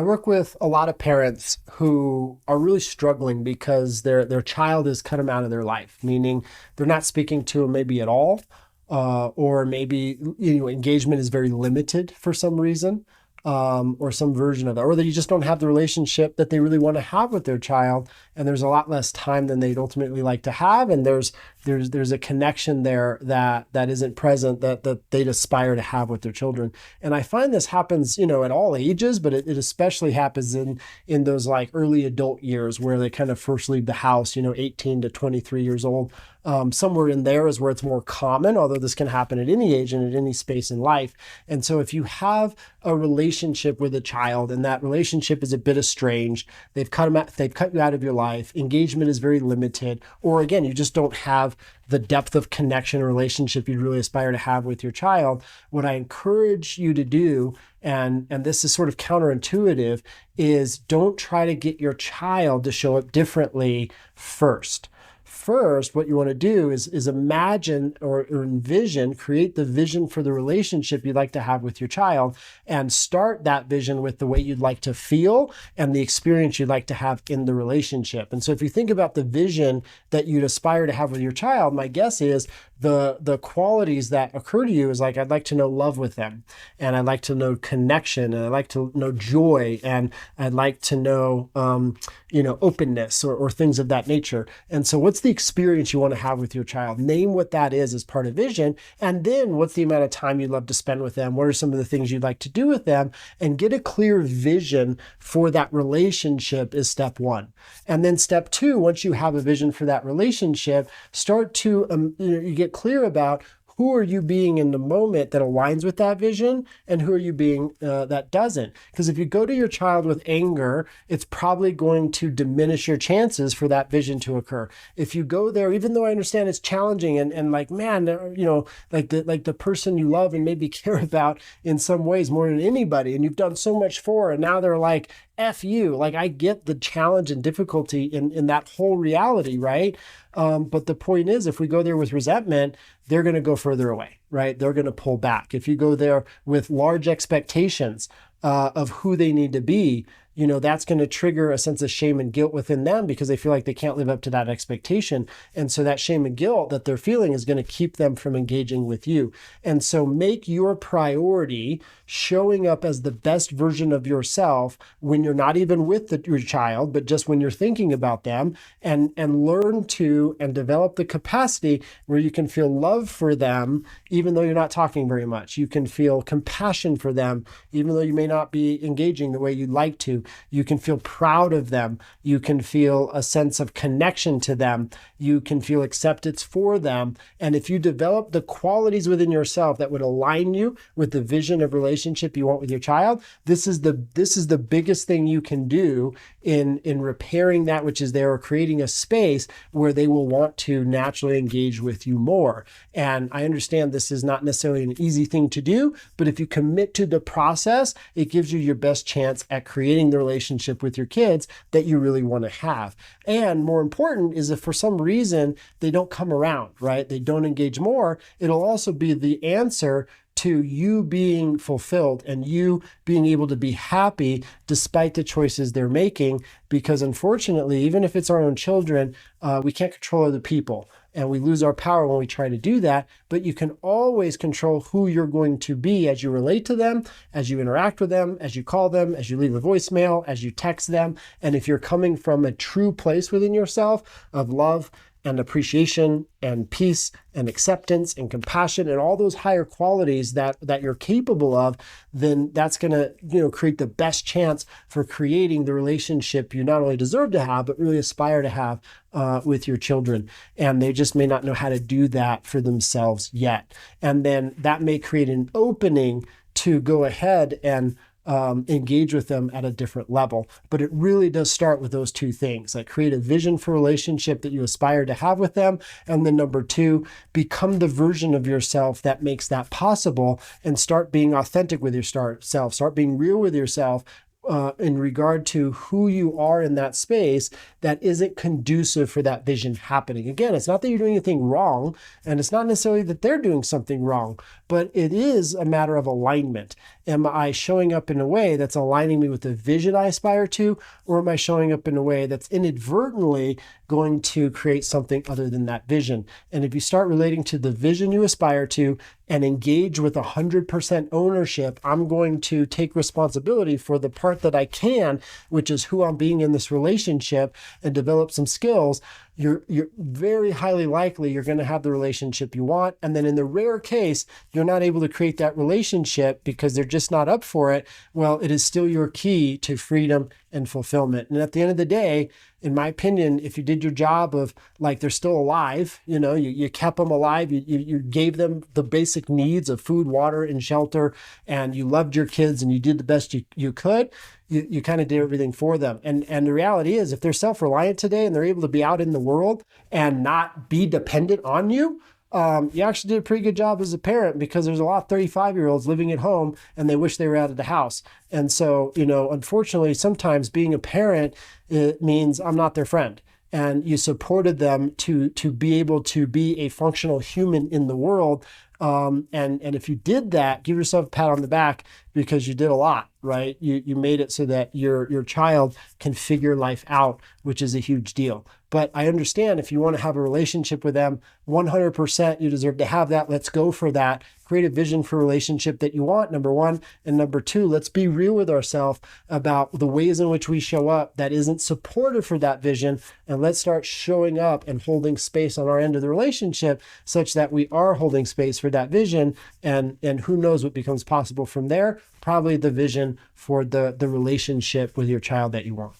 I work with a lot of parents who are really struggling because their child has cut them out of their life, meaning they're not speaking to them maybe at all, or maybe engagement is very limited for some reason, or some version of that, or that you just don't have the relationship that they really want to have with their child, and there's a lot less time than they'd ultimately like to have, and there's a connection there that isn't present that they'd aspire to have with their children. And I find this happens, at all ages, but it especially happens in those like early adult years where they kind of first leave the house, 18 to 23 years old. Somewhere in there is where it's more common, although this can happen at any age and at any space in life. And so if you have a relationship with a child and that relationship is a bit estranged, they've cut you out of your life, engagement is very limited, or again, you just don't have the depth of connection or relationship you'd really aspire to have with your child, what I encourage you to do, and this is sort of counterintuitive, is don't try to get your child to show up differently first. First, what you want to do is imagine or envision, create the vision for the relationship you'd like to have with your child, and start that vision with the way you'd like to feel and the experience you'd like to have in the relationship. And so if you think about the vision that you'd aspire to have with your child, my guess is the qualities that occur to you is like, I'd like to know love with them, and I'd like to know connection, and I'd like to know joy, and I'd like to know, openness or things of that nature. And so what's the experience you want to have with your child? Name what that is as part of vision. And then what's the amount of time you'd love to spend with them? What are some of the things you'd like to do with them? And get a clear vision for that relationship is step one. And then step two, once you have a vision for that relationship, start to, you get clear about who are you being in the moment that aligns with that vision, and who are you being that doesn't? Because if you go to your child with anger, it's probably going to diminish your chances for that vision to occur. If you go there, even though I understand it's challenging and like, man, like the person you love and maybe care about in some ways more than anybody, and you've done so much for, and now they're like, F you. Like, I get the challenge and difficulty in that whole reality, right? But the point is, if we go there with resentment, they're going to go further away, right? They're going to pull back. If you go there with large expectations of who they need to be, that's going to trigger a sense of shame and guilt within them because they feel like they can't live up to that expectation. And so that shame and guilt that they're feeling is going to keep them from engaging with you. And so make your priority showing up as the best version of yourself when you're not even with your child, but just when you're thinking about them, and learn to and develop the capacity where you can feel love for them, even though you're not talking very much. You can feel compassion for them, even though you may not be engaging the way you'd like to. You can feel proud of them. You can feel a sense of connection to them. You can feel acceptance for them. And if you develop the qualities within yourself that would align you with the vision of relationship you want with your child, this is the biggest thing you can do in repairing that which is there, or creating a space where they will want to naturally engage with you more. And I understand this is not necessarily an easy thing to do, but if you commit to the process, it gives you your best chance at creating the relationship with your kids that you really want to have. And more important is, if for some reason they don't come around, right? They don't engage more, it'll also be the answer to you being fulfilled and you being able to be happy despite the choices they're making. Because unfortunately, even if it's our own children, we can't control other people, and we lose our power when we try to do that. But you can always control who you're going to be as you relate to them, as you interact with them, as you call them, as you leave a voicemail, as you text them. And if you're coming from a true place within yourself of love and appreciation and peace and acceptance and compassion and all those higher qualities that you're capable of, then that's going to create the best chance for creating the relationship you not only deserve to have, but really aspire to have with your children. And they just may not know how to do that for themselves yet. And then that may create an opening to go ahead and engage with them at a different level. But it really does start with those two things, like create a vision for relationship that you aspire to have with them. And then number two, become the version of yourself that makes that possible, and start being authentic with yourself. Start being real with yourself in regard to who you are in that space that isn't conducive for that vision happening. Again, it's not that you're doing anything wrong, and it's not necessarily that they're doing something wrong, but it is a matter of alignment. Am I showing up in a way that's aligning me with the vision I aspire to, or am I showing up in a way that's inadvertently going to create something other than that vision? And if you start relating to the vision you aspire to and engage with 100% ownership, I'm going to take responsibility for the part that I can, which is who I'm being in this relationship, and develop some skills. You're very highly likely you're going to have the relationship you want. And then in the rare case, you're not able to create that relationship because they're just not up for it. Well, it is still your key to freedom and fulfillment. And at the end of the day, in my opinion, if you did your job of like they're still alive, you kept them alive, you gave them the basic needs of food, water, and shelter, and you loved your kids and you did the best you could, you kind of did everything for them. And the reality is, if they're self-reliant today and they're able to be out in the world and not be dependent on you, you actually did a pretty good job as a parent, because there's a lot of 35-year-olds living at home and they wish they were out of the house. And so, unfortunately, sometimes being a parent, it means I'm not their friend. And you supported them to be able to be a functional human in the world. And if you did that, give yourself a pat on the back, because you did a lot, right? You made it so that your child can figure life out, which is a huge deal. But I understand if you want to have a relationship with them, 100% you deserve to have that. Let's go for that. Create a vision for a relationship that you want, number one. And number two, let's be real with ourselves about the ways in which we show up that isn't supportive for that vision. And let's start showing up and holding space on our end of the relationship such that we are holding space for that vision. And who knows what becomes possible from there? Probably the vision for the relationship with your child that you want.